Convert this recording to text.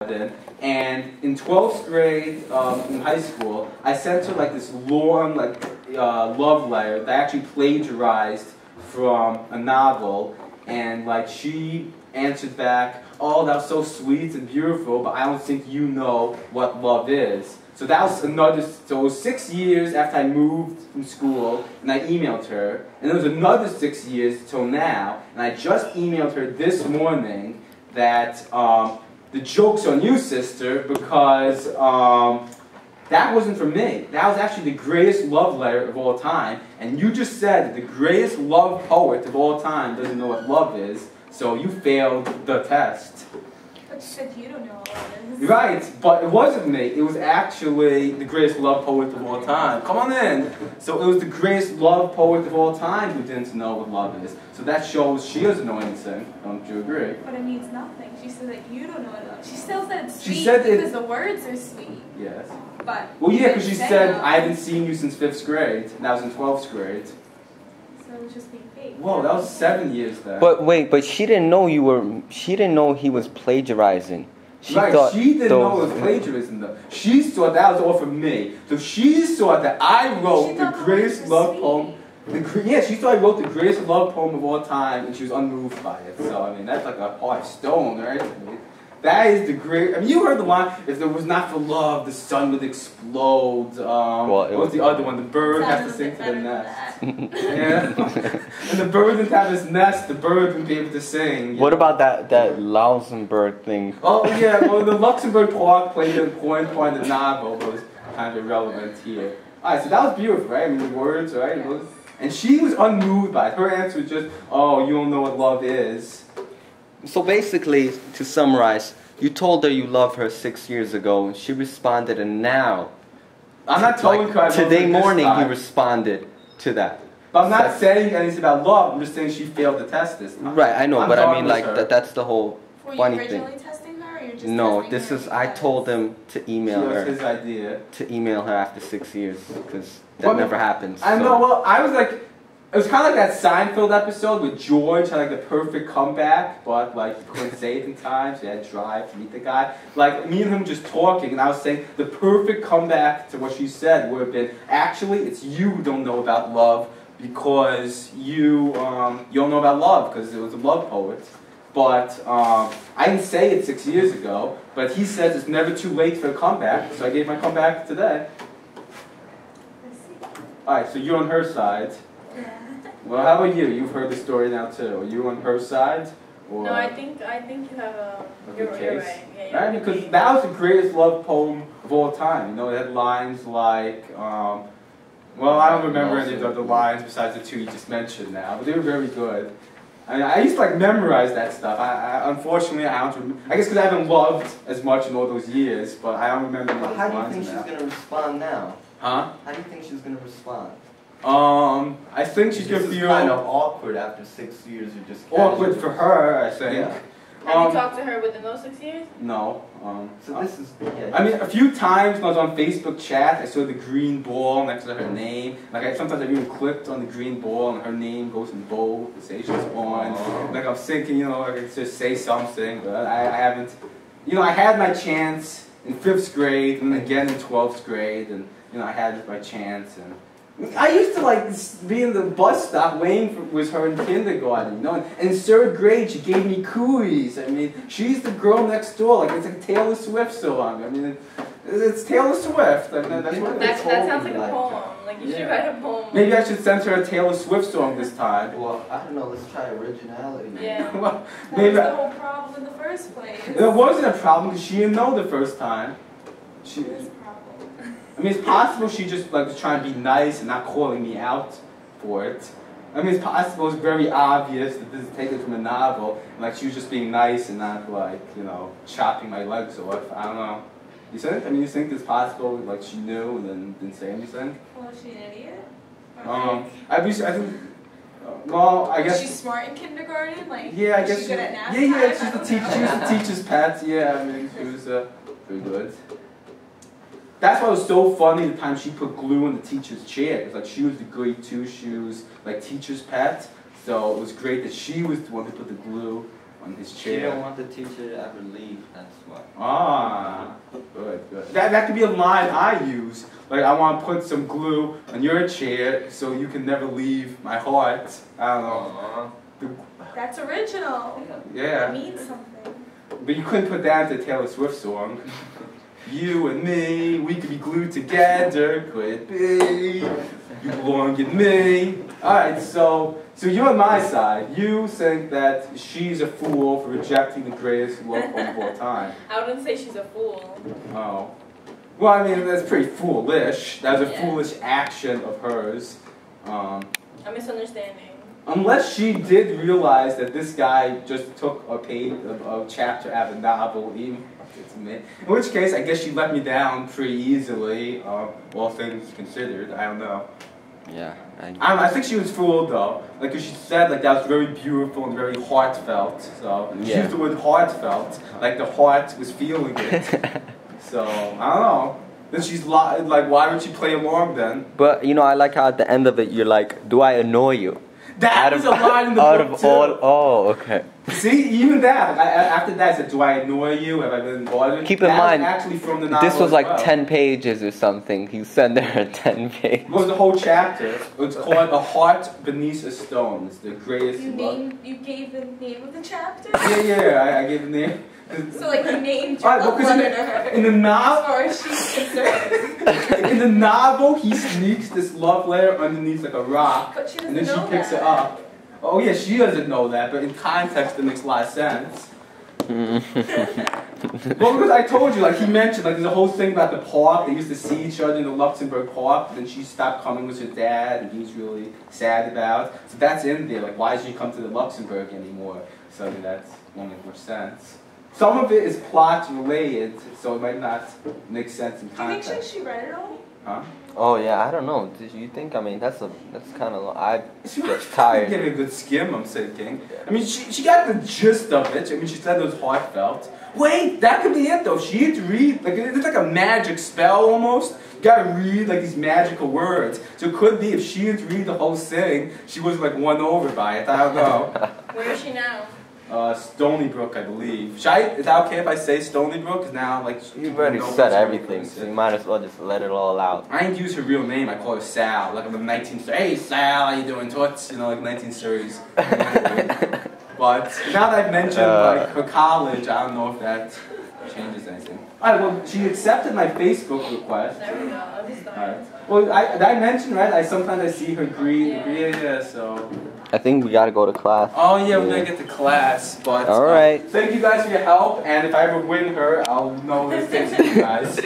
kindergarten, and in 12th grade in high school, I sent her like this long love letter that I actually plagiarized from a novel, and like she answered back, "Oh, that was so sweet and beautiful, but I don't think you know what love is." So that was another, so it was 6 years after I moved from school, and I emailed her, and it was another 6 years till now, and I just emailed her this morning that the joke's on you, sister, because that wasn't for me. That was actually the greatest love letter of all time, and you just said that the greatest love poet of all time doesn't know what love is, so you failed the test. But you said you don't know what love is. Right, but it wasn't me. It was actually the greatest love poet of all time. Come on in. So it was the greatest love poet of all time who didn't know what love is. So that shows she doesn't know anything. Don't you agree? But it means nothing. She said that you don't know what love is. She still said it's sweet because the words are sweet. Yes. But well, yeah, because she said, no. I haven't seen you since 5th grade, and that was in 12th grade. So it was just being fake. Whoa, that was 7 years then. But wait, but she didn't know she didn't know he was plagiarizing. She didn't know it was plagiarism though. She thought that was all from me. So she thought that I wrote the greatest love poem. Yeah, she thought I wrote the greatest love poem of all time, and she was unmoved by it. So, I mean, that's like a hard stone, right? I mean, that is the great... I mean, you heard the line, if there was not for love, the sun would explode. What was the other one? The bird has to sing to the nest. Yeah. And the bird didn't have his nest, the bird wouldn't be able to sing. What about that Luxembourg thing? Oh, yeah, well, the Luxembourg Park played an important part in the novel, but was kind of irrelevant here. Alright, so that was beautiful, right? I mean, the words, right? It was, and she was unmoved by it. Her answer was just, oh, you don't know what love is. So basically, to summarize, you told her you love her 6 years ago, and she responded, and now, I'm not telling her I love her today morning this time. he responded to that. But I'm not saying anything about love, I'm just saying she failed the test this time. Right, I know, but I mean, like, that's the whole funny Were you thing. originally testing her, or you're just No, testing this her is, I told him to email her. It was his idea. To email her after 6 years, because that never happens. I know, well, I was like, it was kind of like that Seinfeld episode where George had like the perfect comeback, but like he couldn't say it in time, so he had to drive to meet the guy. Like me and him just talking, and I was saying the perfect comeback to what she said would have been, actually, it's you who don't know about love because you don't know about love because it was a love poet. But I didn't say it 6 years ago, but he says it's never too late for a comeback, so I gave my comeback today. Alright, so you're on her side. Well, how about you? You've heard the story now too. Are you on her side? Or no, I think you have a good case. You're right. Yeah, right? Because that was the greatest love poem of all time. You know, it had lines like, well, I don't remember any of the other lines besides the two you just mentioned now, but they were very good. I mean, I used to like memorize that stuff. Unfortunately, I don't remember. I guess because I haven't loved as much in all those years, but I don't remember any of those lines now. How do you think she's going to respond now? Huh? How do you think she's going to respond? I think she's gonna feel kind of awkward after 6 years of just awkward for her, I think. Yeah. Have you talked to her within those 6 years? No. So this is. Yeah, I mean, a few times when I was on Facebook chat, I saw the green ball next to her name. Like sometimes I even clicked on the green ball and her name goes in bold to say she's on. Oh. Like I'm thinking, you know, I could just say something, but I haven't. You know, I had my chance in 5th grade and again in 12th grade, and you know, I had my chance and. I used to like be in the bus stop waiting with her in kindergarten, you know. And in 3rd grade, she gave me cooties. I mean, she's the girl next door. Like it's a Taylor Swift song. I mean, it's Taylor Swift. I mean, that's what that sounds like a poem. Like you should write a poem. Maybe I should send her a Taylor Swift song this time. Well, I don't know. Let's try originality. Yeah. Well, that was the whole problem in the first place. It wasn't a problem because she didn't know the first time. I mean, it's possible she just like was trying to be nice and not calling me out for it. I mean, it's possible, it's very obvious that this is taken from a novel, and like she was just being nice and not like, you know, chopping my legs off. I don't know. You think? I mean, you think it's possible like she knew and then didn't say anything? Well, is she an idiot? I think. Well, I guess. Is she smart in kindergarten? Like, yeah, I guess. Is she good at math? Yeah, she's the teacher. She was the teacher's pet. Yeah, I mean, she was pretty good. That's why it was so funny the time she put glue in the teacher's chair. It's like she was the goody two shoes, like teacher's pet. So it was great that she was the one who put the glue on his She chair. don't want the teacher to ever leave, that's why. Ah, good. That could be a line I use. Like, I want to put some glue on your chair so you can never leave my heart. I don't know. That's original. Yeah. It means something. But you couldn't put that into a Taylor Swift song. You and me, we could be glued together, could it be? You belong in me. Alright, so you're on my side. You think that she's a fool for rejecting the greatest love poem of all time. I wouldn't say she's a fool. Oh. Well, I mean, that's pretty foolish. That was a foolish action of hers. A misunderstanding. Unless she did realize that this guy just took a chapter out of a novel, even in which case, I guess she let me down pretty easily, all things considered. I don't know. Yeah. I think she was fooled though. Like, 'cause she said like that was very beautiful and very heartfelt. So she used the word heartfelt, like the heart was feeling it. So I don't know. Then she's like, why would she play along then? But you know, I like how at the end of it you're like, do I annoy you? That was a line in the book too. Oh, okay. See, even that. After that, I said, "Do I annoy you? Have I been bothered?" Keep in mind, actually from the novel this was like 10 pages or something. He sent her 10 pages. It was the whole chapter. It's called "A Heart Beneath a Stone." It's the greatest book. You gave the name of the chapter? Yeah, I gave the name. So like you named your love letter to her. In the novel, as far as she's concerned. in the novel, he sneaks this love letter underneath like a rock, But she and then doesn't she know picks that. it up. Oh yeah, she doesn't know that, but in context, it makes a lot of sense. Well, because I told you, like he mentioned, like there's a whole thing about the park. They used to see each other in the Luxembourg Park. Then she stopped coming with her dad, and he was really sad about. So that's in there. Like, why does she come to the Luxembourg anymore? So I mean, that's won't make much sense. Some of it is plot related, so it might not make sense in Do you context. think she read it all? Huh? Oh yeah, I don't know. Did you think? I mean, that's kind of. I She get was tired. getting a good skim, I'm thinking. I mean, she got the gist of it. I mean, she said it was heartfelt. Wait, that could be it though. She had to read, like, it's like a magic spell almost. You gotta read, like, these magical words. So it could be if she had to read the whole thing, she was, like, won over by it. I don't know. Where is she now? Stony Brook, I believe. Is that okay if I say Stony Brook? Because now, like, You've already said everything, so you might as well just let it all out. I didn't use her real name. I call her Sal, like in the 1930s. Hey, Sal, how you doing? Toots, you know, like 1930s. But now that I've mentioned like her college, I don't know if that changes anything. All right, well, she accepted my Facebook request. There we go. I'll just All right. Well, did I mention, right? Sometimes I see her greet. Yeah, so. I think we gotta go to class. Oh yeah, we're gonna get to class, but all right. thank you guys for your help, and if I ever win her, I'll know this thanks to you guys.